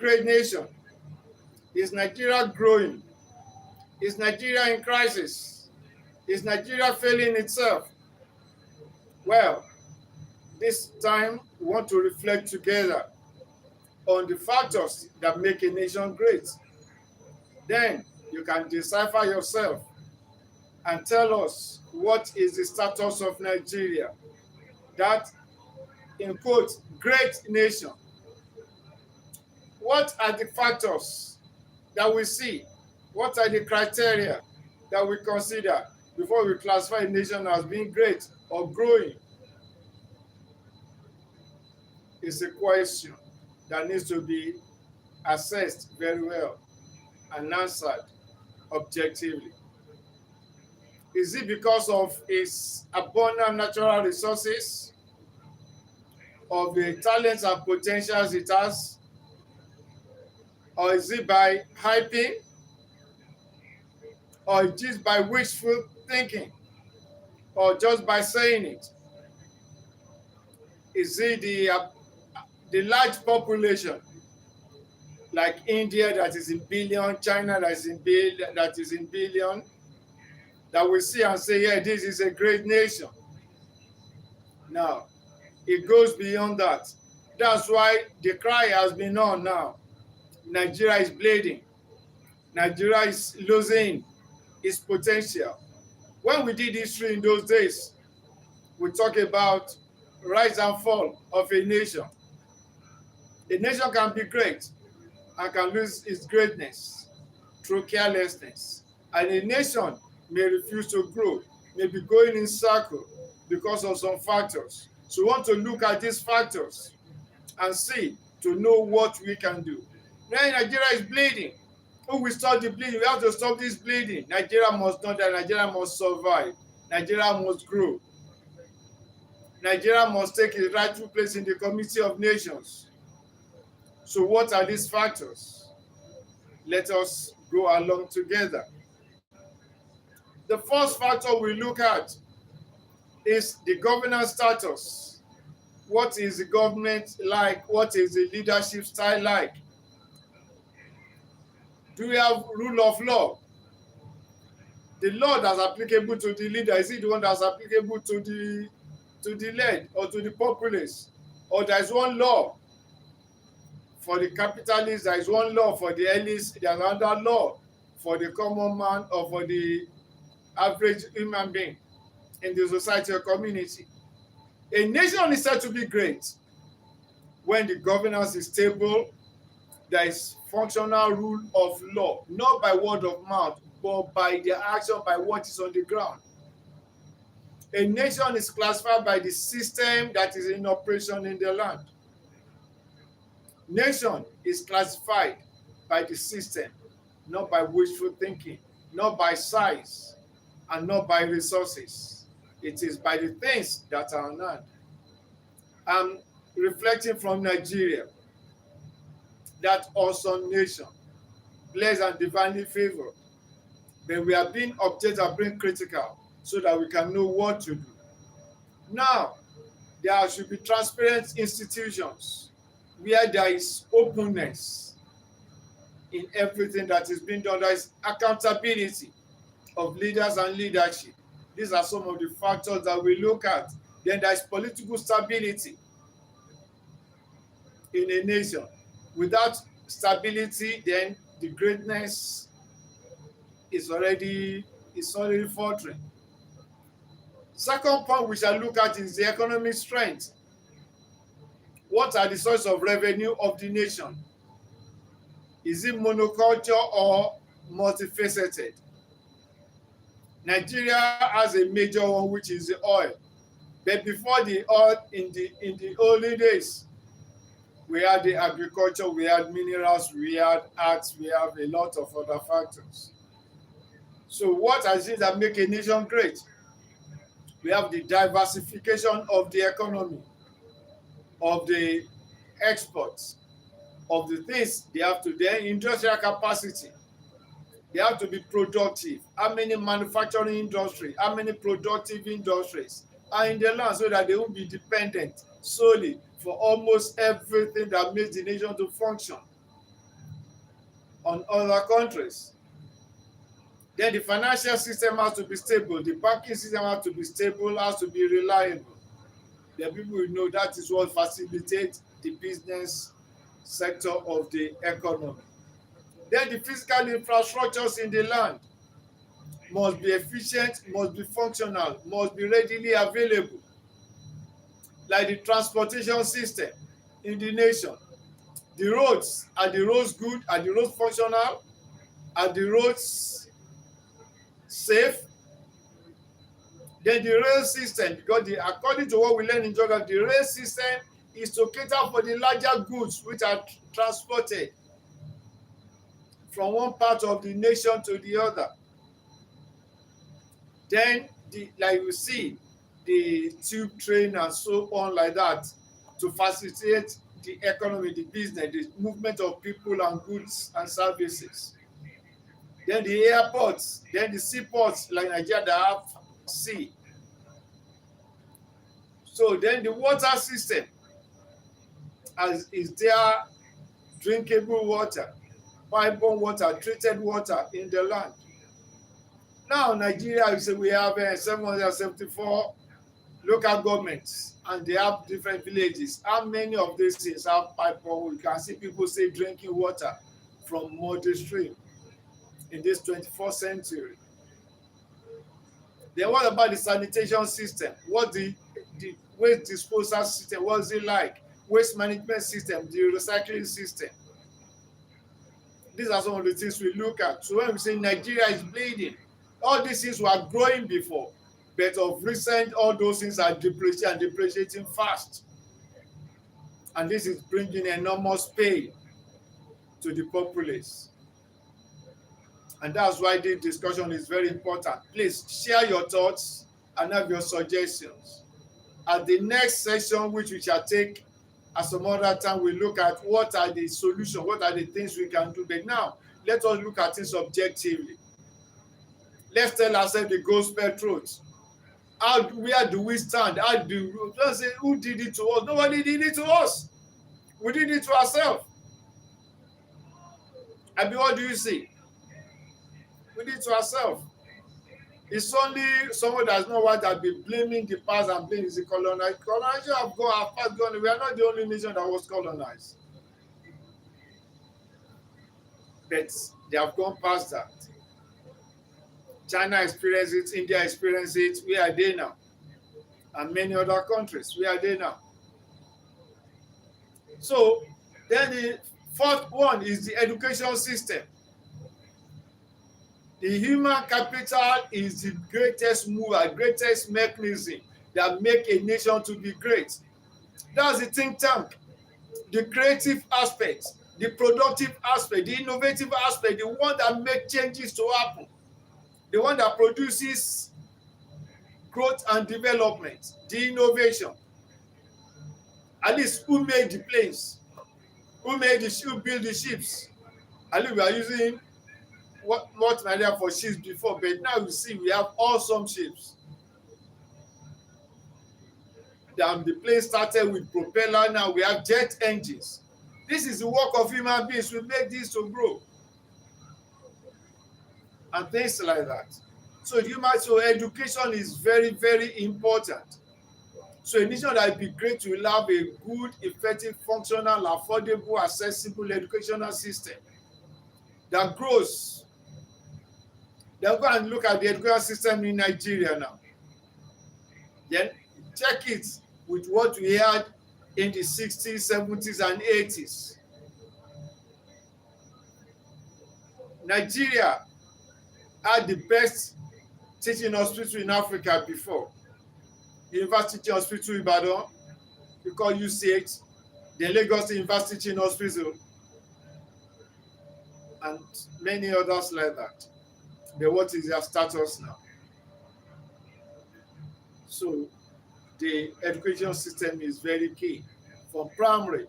great nation? Is Nigeria growing? Is Nigeria in crisis? Is Nigeria failing itself? Well, this time we want to reflect together on the factors that make a nation great. Then you can decipher yourself and tell us what is the status of Nigeria, that in quote, great nation. What are the factors that we see? What are the criteria that we consider before we classify a nation as being great or growing? It's a question that needs to be assessed very well and answered objectively. Is it because of its abundant natural resources, of the talents and potentials it has, or is it by hyping, or is it by wishful thinking, or just by saying it? Is it the large population like India that is in billion, China that is in billion, that we see and say, yeah, this is a great nation? Now, it goes beyond that. That's why the cry has been on now. Nigeria is bleeding. Nigeria is losing its potential. When we did history in those days, we talk about rise and fall of a nation. A nation can be great and can lose its greatness through carelessness. And a nation may refuse to grow, may be going in circle because of some factors. So we want to look at these factors and see to know what we can do. Now Nigeria is bleeding. Who will stop the bleeding? We have to stop this bleeding. Nigeria must not die. Nigeria must survive. Nigeria must grow. Nigeria must take its rightful place in the community of nations. So what are these factors? Let us go along together. The first factor we look at is the governance status. What is the government like? What is the leadership style like? Do we have rule of law? The law that's applicable to the leader, is it the one that's applicable to the led or to the populace? Or there is one law for the capitalists, there is one law for the elites, there is another law for the common man or for the average human being in the society or community. A nation is said to be great when the governance is stable, there is functional rule of law, not by word of mouth, but by the action, by what is on the ground. A nation is classified by the system that is in operation in the land. Nation is classified by the system, not by wishful thinking, not by size, and not by resources. It is by the things that are on hand. I'm reflecting from Nigeria, that awesome nation, blessed and divinely favored. But we are being objective and being critical so that we can know what to do. Now, there should be transparent institutions where there is openness in everything that is being done. There is accountability of leaders and leadership. These are some of the factors that we look at. Then there is political stability in a nation. Without stability, then the greatness is already faltering. Second point we shall look at is the economic strength. What are the sources of revenue of the nation? Is it monoculture or multifaceted? Nigeria has a major one, which is the oil. But before the oil, in the early days, we had the agriculture, we had minerals, we had arts, we have a lot of other factors. So what is it that make a nation great? We have the diversification of the economy, of the exports, of the things they have to, their industrial capacity. They have to be productive. How many manufacturing industry, how many productive industries are in the land so that they won't be dependent solely for almost everything that makes the nation to function. on other countries. Then the financial system has to be stable. The banking system has to be stable, has to be reliable. Then people will know that is what facilitates the business sector of the economy. Then the physical infrastructures in the land must be efficient, must be functional, must be readily available, like the transportation system in the nation. The roads, are the roads good? Are the roads functional? Are the roads safe? Then the rail system, because according to what we learn in geography, the rail system is to cater for the larger goods which are transported from one part of the nation to the other. Then, like you see, the tube train and so on like that to facilitate the economy, the business, the movement of people and goods and services. Then the airports, then the seaports like Nigeria that have sea. So then the water system is there drinkable water, pipe-borne water, treated water in the land. Now Nigeria, you say we have 774 local governments and they have different villages. How many of these things have pipe-borne? You can see people say drinking water from muddy stream in this 21st century. Then what about the sanitation system? What the waste disposal system, what's it like? Waste management system, the recycling system. These are some of the things we look at. So when we say Nigeria is bleeding, all these things were growing before, but of recent, all those things are depreciating fast. And this is bringing enormous pain to the populace. And that's why this discussion is very important. Please share your thoughts and have your suggestions. At the next session, which we shall take at some other time, we look at what are the solutions, what are the things we can do. But now, let us look at things objectively. Let's tell ourselves the gospel truth. Where do we stand? Don't say, who did it to us? Nobody did it to us. We did it to ourselves. And what do you see? We did it to ourselves. It's only someone that's not white that be blaming the past and blaming the colonized. Colonization have past gone. We are not the only nation that was colonized. But they have gone past that. China experienced it, India experienced it. Where are they now? And many other countries. Where are they now? So then the fourth one is the education system. The human capital is the greatest mover, greatest mechanism that make a nation to be great. That's the think tank. The creative aspect, the productive aspect, the innovative aspect, the one that makes changes to happen, the one that produces growth and development, the innovation. At least who made the planes? Who built the ships? At least we are using what Nigeria for ships before, but now you see we have awesome ships. Then the plane started with propeller, now we have jet engines. This is the work of human beings. We make this to grow. And things like that. So education is very, very important. So a nation that will be great will have a good, effective, functional, affordable, accessible educational system that grows. Then go and look at the education system in Nigeria now. Then check it with what we had in the 60s, 70s, and 80s. Nigeria had the best teaching hospital in Africa before. University Teaching Hospital Ibadan, we call UCH, the Lagos University Teaching Hospital, and many others like that. But what is their status now? So the education system is very key, from primary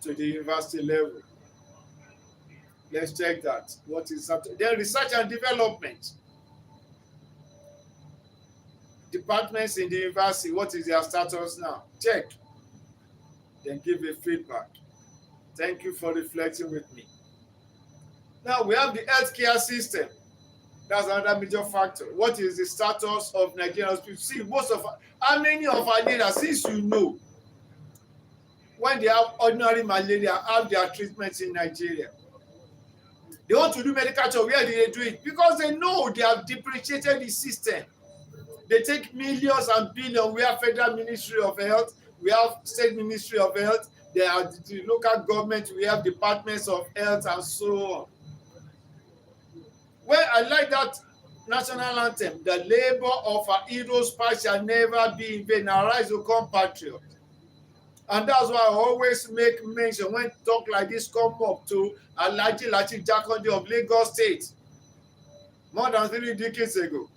to the university level. Let's check that. What is happening? Then research and development. Departments in the university, what is their status now? Check. Then give a feedback. Thank you for reflecting with me. Now we have the healthcare system. That's another major factor. What is the status of Nigerian hospitals? See, how many of our leaders, since you know, when they have ordinary malaria, have their treatments in Nigeria. They want to do medical check. Where do they do it? Because they know they have depreciated the system. They take millions and billions. We have Federal Ministry of Health, we have State Ministry of Health, there are the local government, we have departments of health and so on. Well, I like that national anthem. The labor of our heroes past shall never be in vain. Arise, O compatriots. And that's why I always make mention when talk like this come up to Alhaji Lateef Jakande of Lagos State more than 3 decades ago.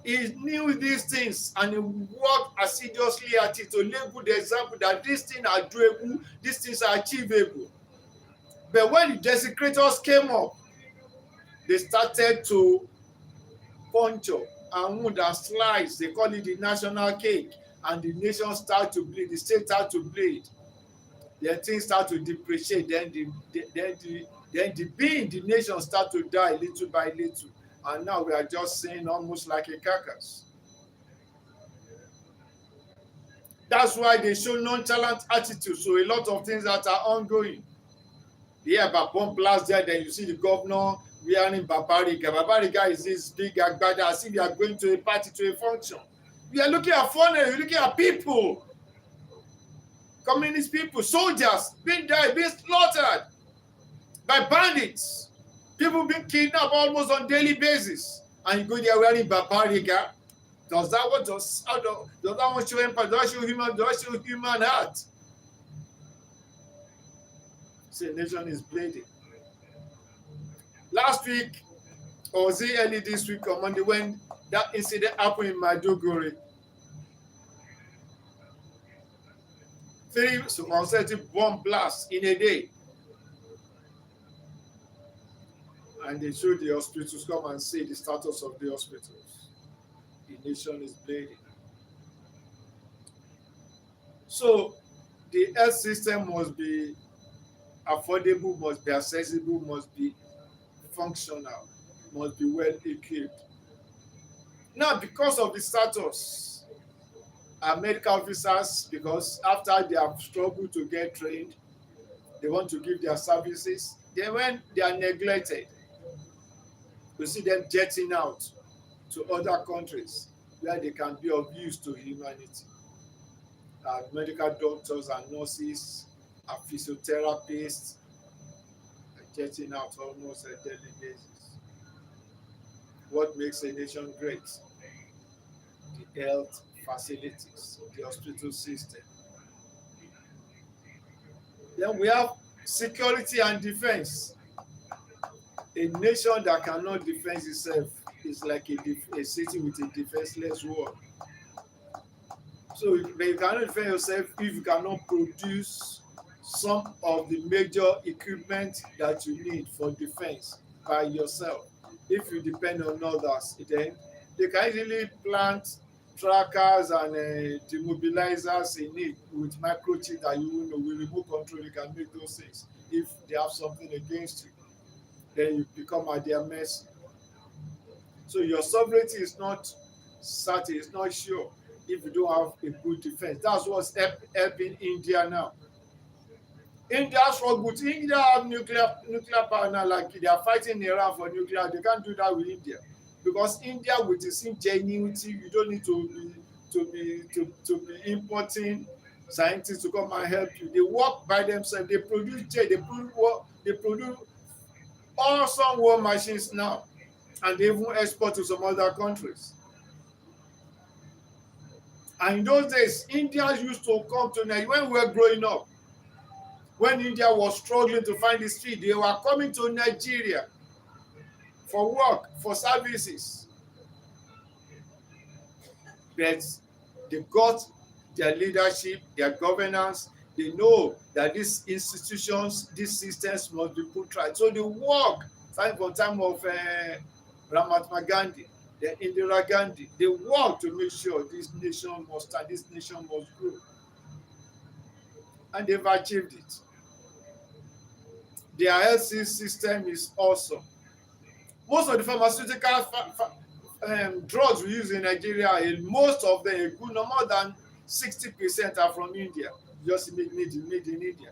He knew these things and he worked assiduously at it to label the example that these things are doable, these things are achievable. But when the desecrators came up, they started to puncture and wound and slice. They call it the national cake. And the nation start to bleed, the state start to bleed. Then things start to depreciate. Then the being the nation start to die little by little. And now we are just saying almost like a carcass. That's why they show nonchalant attitude. So a lot of things that are ongoing. Yeah, but bomb blast there, then you see the governor wearing Babariga. Babariga is this big agbada as if you are going to a party, to a function. We are looking at foreigners, we're looking at people, communist people, soldiers being died, being slaughtered by bandits, people being kidnapped almost on daily basis, and you go there wearing Babariga. Does that one show empathy? Does that show human heart? See, the nation is bleeding. Last week, or was it early this week on Monday, when that incident happened in Maiduguri? 3 consecutive bomb blasts in a day. And they showed the hospitals, come and see the status of the hospitals. The nation is bleeding. So the health system must be affordable, must be accessible, must be functional, must be well equipped. Now, because of the status, our medical officers, because after they have struggled to get trained, they want to give their services. Then when they are neglected, we see them jetting out to other countries where they can be of use to humanity. Medical doctors and nurses, physiotherapists are jetting out almost on a daily basis. What makes a nation great? The health facilities, the hospital system. Then we have security and defense. A nation that cannot defend itself is like a city with a defenseless wall. So you cannot defend yourself if you cannot produce some of the major equipment that you need for defense by yourself. If you depend on others, then they can easily plant trackers and demobilizers in it with microchip that you will know with remote control. You can make those things. If they have something against you, then you become at their mercy. So your sovereignty is not certain, it's not sure if you don't have a good defense. That's what's helping India now. India struggle. India have nuclear power now, like they are fighting Iran for nuclear. They can't do that with India. Because India, with its ingenuity, you don't need to be importing scientists to come and help you. They work by themselves. They produce jet. They produce awesome war machines now, and they even export to some other countries. And in those days, India used to come to Nigeria when we were growing up. When India was struggling to find the street, they were coming to Nigeria for work, for services. But they got their leadership, their governance. They know that these institutions, these systems must be put right. So they work, starting from time of Mahatma Gandhi, then Indira Gandhi. They work to make sure this nation must stand, this nation must grow. And they've achieved it. Their health system is awesome. Most of the pharmaceutical drugs we use in Nigeria, most of them, a good no more than 60% are from India, just made in India.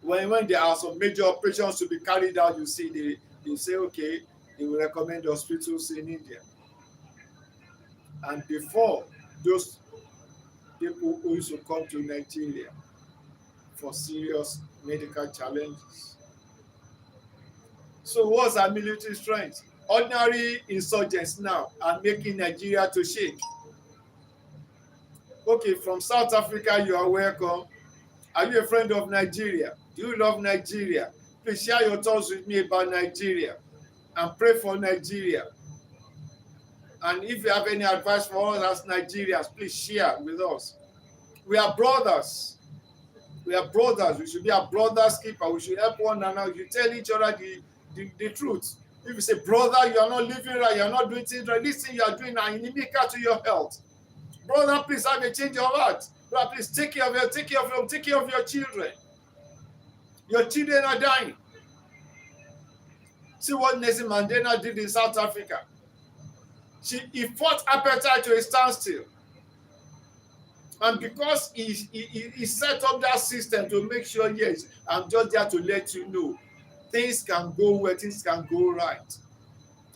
When there are some major operations to be carried out, you see they say, okay, they will recommend hospitals in India. And before, those people who used to come to Nigeria for serious medical challenges. So what's our military strength? Ordinary insurgents now are making Nigeria to shake. Okay, from South Africa, you are welcome. Are you a friend of Nigeria? Do you love Nigeria? Please share your thoughts with me about Nigeria and pray for Nigeria. And if you have any advice for us as Nigerians, please share with us. We are brothers. We are brothers. We should be a brother's keeper. We should help one another. You tell each other the truth. If you say, brother, you are not living right, you are not doing things right, this thing you are doing are inimical to your health. Brother, please have a change of heart. Brother, please take care of your children. Your children are dying. See what Nelson Mandela did in South Africa. He fought appetite to a standstill. And because he set up that system to make sure, yes, I'm just there to let you know, things can go well, things can go right.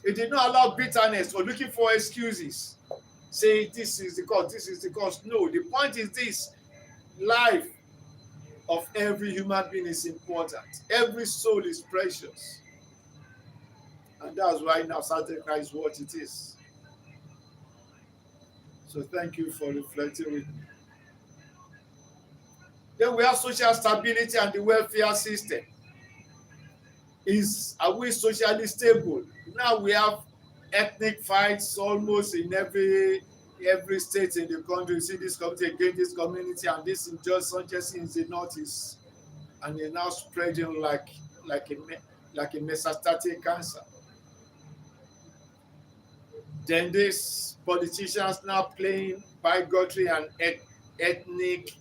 It did not allow bitterness or looking for excuses. Say, this is the cause, this is the cause. No, the point is this: life of every human being is important. Every soul is precious. And that's why now South Africa is what it is. So thank you for reflecting with me. Then we have social stability and the welfare system. Are we socially stable? Now we have ethnic fights almost in every state in the country. You see this community against this community, and this injustice in the northeast, and they're now spreading like a metastatic cancer. Then these politicians now playing bigotry and ethnic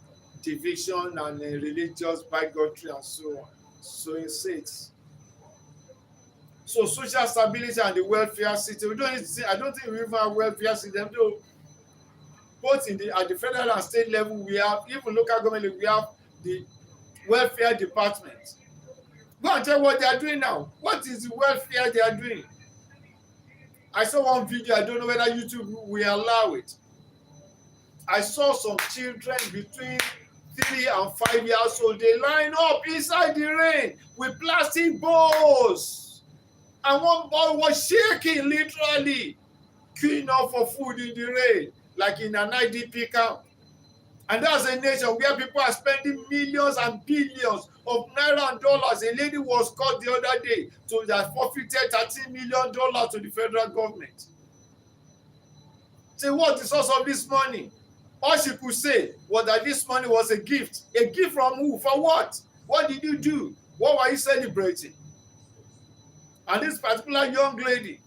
division and religious bigotry and so on. So it says. So social stability and the welfare system. I don't think we even have welfare system. Though both at the federal and state level, we have, even local government, we have the welfare department. Go and tell what they are doing now. What is the welfare they are doing? I saw one video, I don't know whether YouTube will allow it. I saw some children between 3 and 5 years old. They line up inside the rain with plastic bowls. And one boy was shaking, literally, queuing up for food in the rain, like in an IDP camp. And that's a nation where people are spending millions and billions of naira and dollars. A lady was caught the other day that forfeited $13 million to the federal government. Say, what is the source of this money? All she could say was that this money was a gift. A gift from who? For what? What did you do? What were you celebrating? And this particular young lady,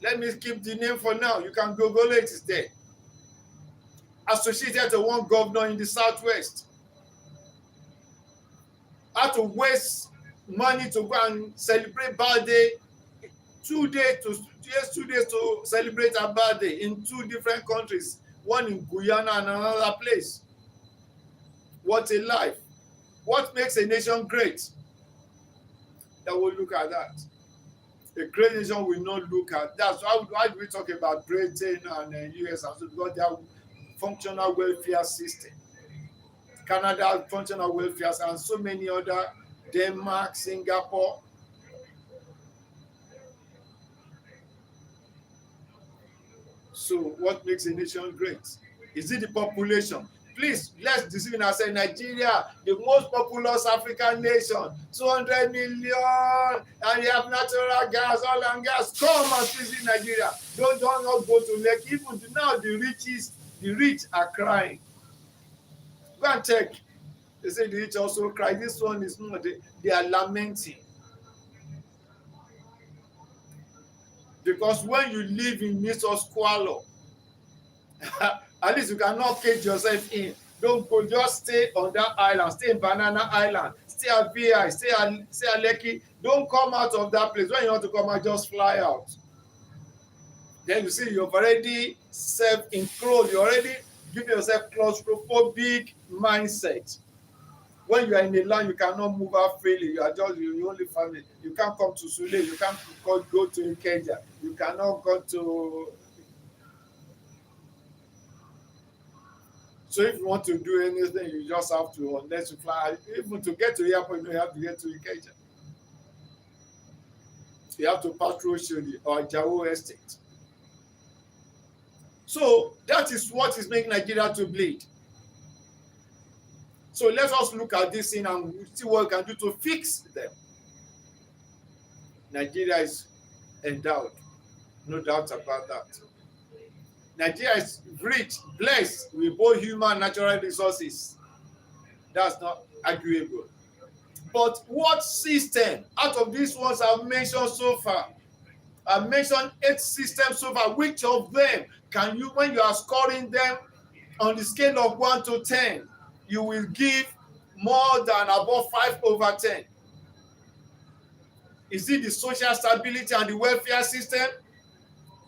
let me keep the name for now. You can Google it, it's there. Associated to one governor in the Southwest. Had to waste money to go and celebrate birthday. 2 days to celebrate her birthday in 2 different countries. One in Guyana and another place. What a life. What makes a nation great? That we'll look at that. A great nation will not look at. That's why do we talk about Britain and US and so, because they have functional welfare system. Canada functional welfare and so many other, Denmark, Singapore. So what makes a nation great? Is it the population? Please, let's deceive and say Nigeria, the most populous African nation, 200 million, and you have natural gas, oil and gas. Come and visit Nigeria. Don't not go to Lake. Even now, the rich are crying. Go and check. They say the rich also cry. This one is not. They are lamenting. Because when you live in midst of squalor, at least you cannot cage yourself in. Don't go, just stay on that island, stay in Banana Island, stay at VI, stay at Lekki. Don't come out of that place. When you want to come out, just fly out. Then you see you've already self-enclosed. You already give yourself claustrophobic mindset. When you are in a land, you cannot move out freely. You are just your only family. You can't come to Sule. You can't go to Ikeja. You cannot go to. So if you want to do anything, you just have to, unless you fly, even to get to the airport, you have to get to Ikeja. You have to pass through Shodi or Jawo Estate. So that is what is making Nigeria to bleed. So let us look at this thing and see what we can do to fix them. Nigeria is endowed, no doubt about that. Nigeria is rich, blessed with both human and natural resources. That's not arguable. But what system out of these ones I've mentioned so far? I've mentioned 8 systems so far. Which of them can you, when you are scoring them on the scale of 1 to 10, you will give more than above 5/10? Is it the social stability and the welfare system?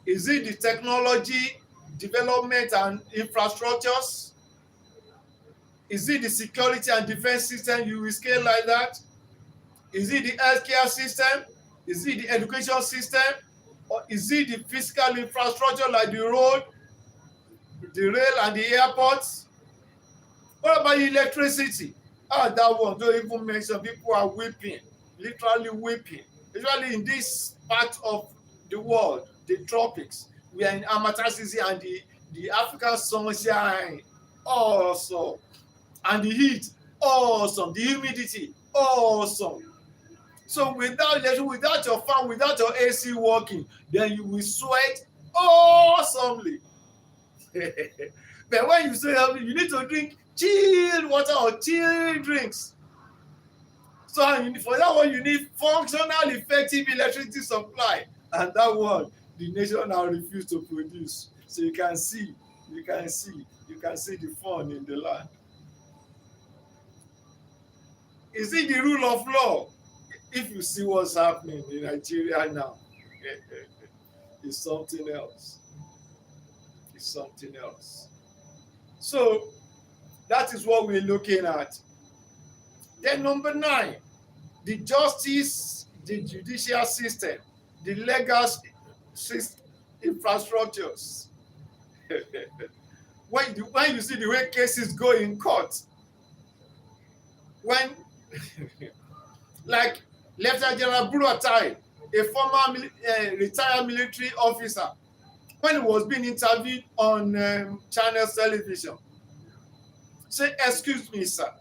Is it the technology development and infrastructures? Is it the security and defense system you will scale like that? Is it the healthcare system? Is it the education system? Or is it the physical infrastructure like the road, the rail and the airports? What about electricity? That one, don't even mention. People are weeping, literally weeping. Especially in this part of the world, the tropics. We are in harmattan season and the African sunshine, awesome. And the heat, awesome. The humidity, awesome. So without your fan, without your AC working, then you will sweat awesomely. But when you say you need to drink chilled water or chilled drinks. So for that one, you need functional, effective electricity supply. And that one, the nation now refused to produce. So you can see the fun in the land. Is it the rule of law? If you see what's happening in Nigeria now, it's something else. It's something else. So that is what we're looking at. Then number 9, the justice, the judicial system, the legal infrastructures. When you see the way cases go in court, when like Lieutenant General Buratai, a former retired military officer, when he was being interviewed on Channels television, say, "Excuse me, sir,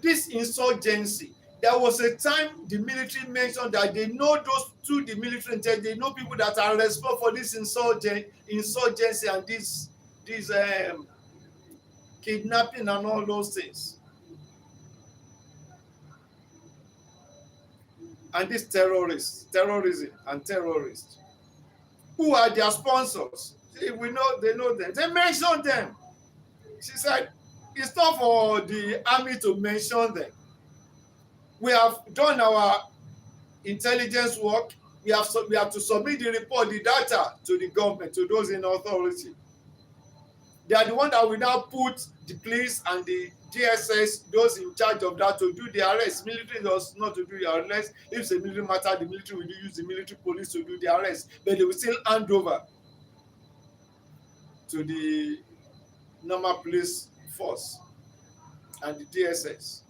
this insurgency, there was a time the military mentioned that they know the military, they know people that are responsible for this insurgency and this kidnapping and all those things. And these terrorism and terrorists. Who are their sponsors? See, they know them. They mention them." She said, "It's not for the army to mention them. We have done our intelligence work. We have to submit the report, the data to the government, to those in authority. They are the one that will now put the police and the DSS, those in charge of that, to do the arrest. Military does not to do the arrest. If it's a military matter, the military will use the military police to do the arrest. But they will still hand over to the normal police force and the DSS.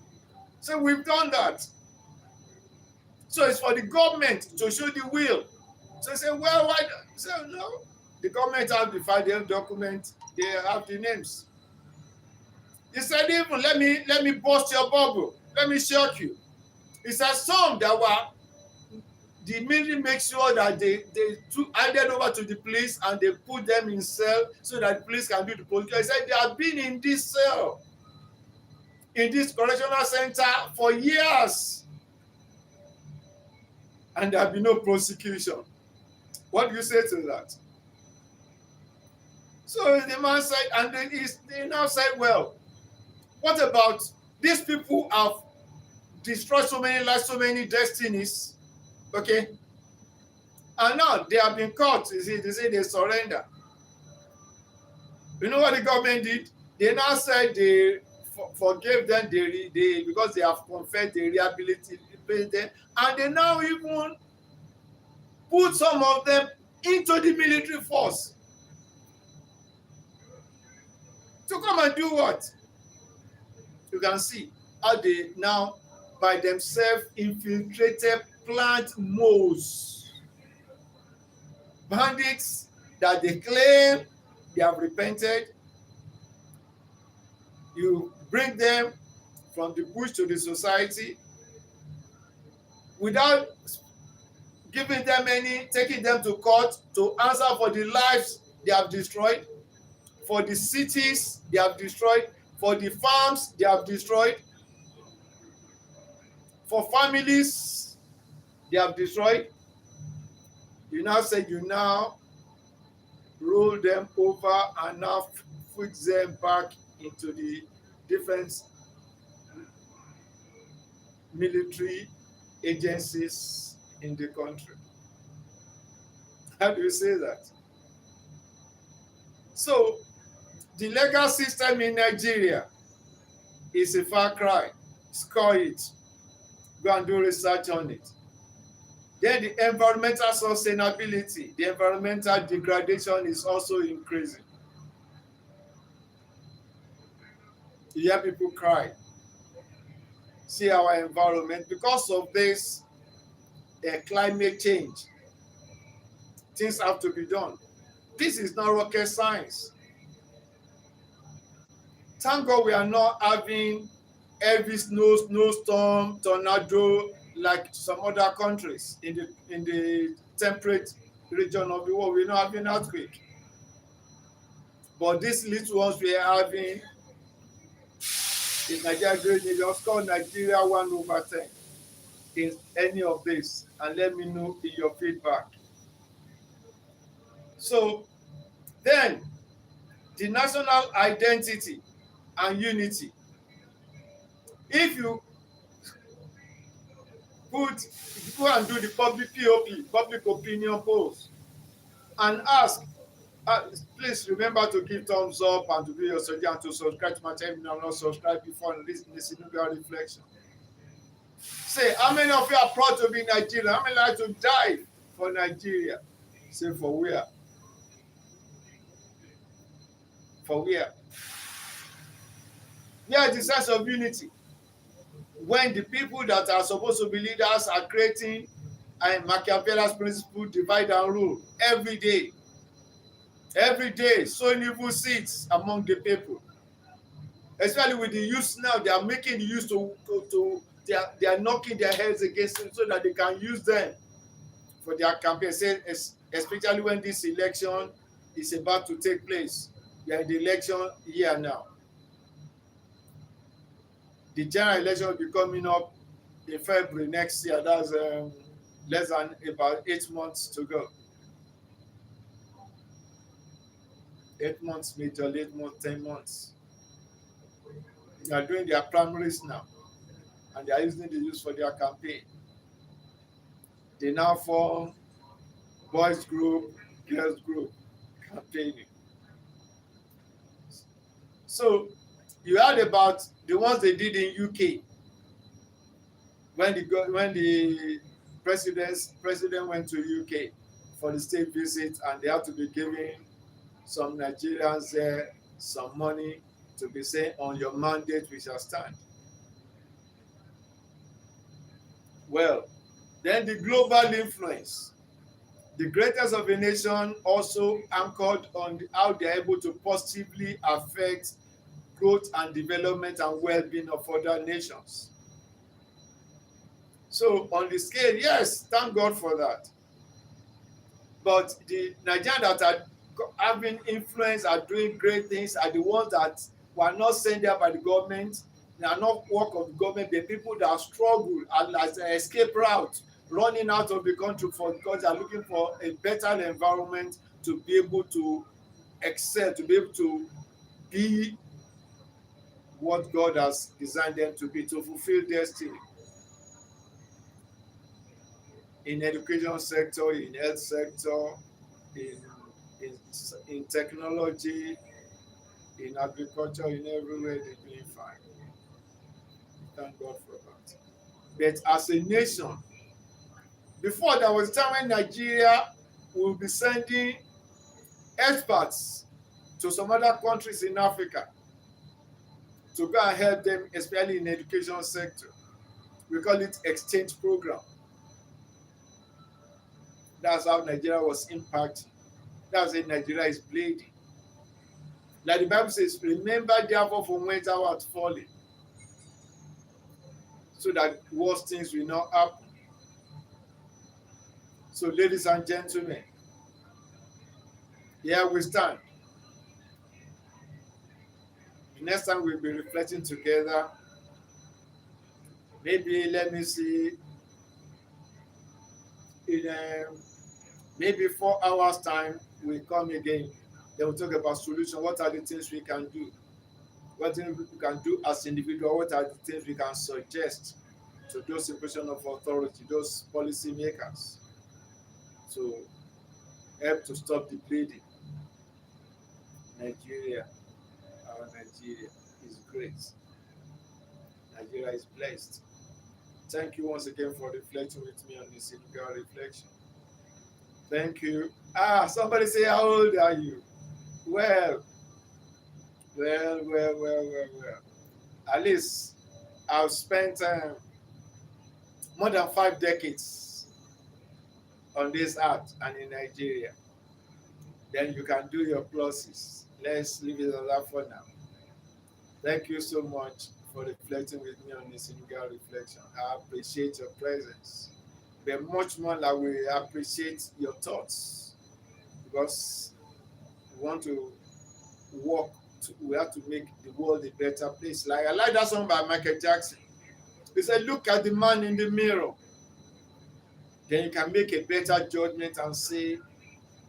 So we've done that. So it's for the government to show the will." So I say, "Well, why?" So no, the government have the final document. They have the names. He said, "Even let me burst your bubble. Let me shock you." He said some that were, the military make sure that they handed over to the police and they put them in cell so that the police can do the police. He said they have been in this cell, in this correctional center for years, and there have been no prosecution. What do you say to that? So the man said, and they now said, "Well, what about these people have destroyed so many lives, so many destinies. Okay, and now they have been caught. You see, they say they surrender. You know what the government did? They now said they forgave them, they because they have confessed, they rehabilitated them, and they now even put some of them into the military force to come and do what? You can see how they now by themselves infiltrated plant moles, bandits that they claim they have repented. You bring them from the bush to the society without giving them taking them to court to answer for the lives they have destroyed, for the cities they have destroyed, for the farms they have destroyed, for families they have destroyed. You now say you now roll them over and now put them back into the different military agencies in the country. How do you say that? So the legal system in Nigeria is a far cry. Score it. Go and do research on it. Then the environmental sustainability, the environmental degradation is also increasing. You hear people cry. See our environment because of this climate change. Things have to be done. This is not rocket science. Thank God we are not having heavy snowstorm, tornado like some other countries in the temperate region of the world. We're not having earthquake. But these little ones we are having in Nigeria, just call Nigeria 1/10 in any of this and let me know in your feedback. So then the national identity and unity. If you go and do the public POP, public opinion polls, and ask, please remember to give thumbs up and to do your surgery and to subscribe to my channel if you have not subscribed before and listen to the Sinubia reflection. Say, how many of you are proud to be Nigerian? How many like to die for Nigeria? Say, for where? For where? Where is the sense of unity? When the people that are supposed to be leaders are creating Machiavelli's principle, divide and rule every day, sowing evil seeds among the people. Especially with the youth now, they are making the youth they are knocking their heads against them so that they can use them for their campaign. Especially when this election is about to take place. We are in the election year now. The general election will be coming up in February next year. That's less than about 8 months to go. 8 months, major 8 months, 10 months. They are doing their primaries now, and they are using the youth for their campaign. They now form boys group, girls group, campaigning. So you heard about the ones they did in UK when the president went to UK for the state visit, and they had to be giving some Nigerians there some money to be saying, on your mandate we shall stand. Well, then the global influence. The greatest of a nation also anchored on how they are able to positively affect growth and development and well-being of other nations. So on the scale, yes, thank God for that. But the Nigerians that are having influence, are doing great things, are the ones that were not sent there by the government. They are not work of the government. The people that struggle as an escape route, running out of the country because they are looking for a better environment to be able to excel, to be able to be what God has designed them to be, to fulfill destiny. in education sector, in health sector, in in, in technology, in agriculture, in everywhere they're doing fine. Thank God for that. But as a nation, before there was a time when Nigeria will be sending experts to some other countries in Africa to go and help them, especially in education sector. We call it exchange program. That's how Nigeria was impacted. That's why Nigeria is bleeding. Like the Bible says, remember therefore from whence thou art fallen, so that worse things will not happen. So, ladies and gentlemen, here we stand. The next time we'll be reflecting together, maybe let me see, in maybe 4 hours time we come again. Then we'll talk about solution. What are the things we can do? What things we can do as individual? What are the things we can suggest to those in position of authority, those policy makers, to help to stop the bleeding? Nigeria, our Nigeria is great. Nigeria is blessed. Thank you once again for reflecting with me on this single reflection. Thank you. Somebody say, how old are you? Well, well. At least I've spent more than 5 decades on this earth and in Nigeria. Then you can do your pluses. Let's leave it at that for now. Thank you so much for reflecting with me on this single reflection. I appreciate your presence. But much more like we appreciate your thoughts, because we want to work, we have to make the world a better place. Like I like that song by Michael Jackson. He said, look at the man in the mirror. Then you can make a better judgment and say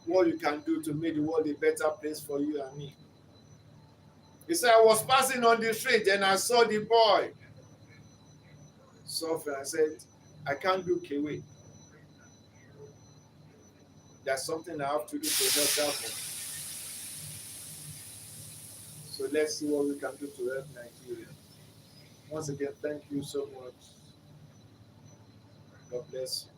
what you can do to make the world a better place for you and me. He said, I was passing on the street and I saw the boy suffering. I said, I can't look away. There's something I have to do to help that boy. So let's see what we can do to help Nigeria. Once again, thank you so much. God bless you.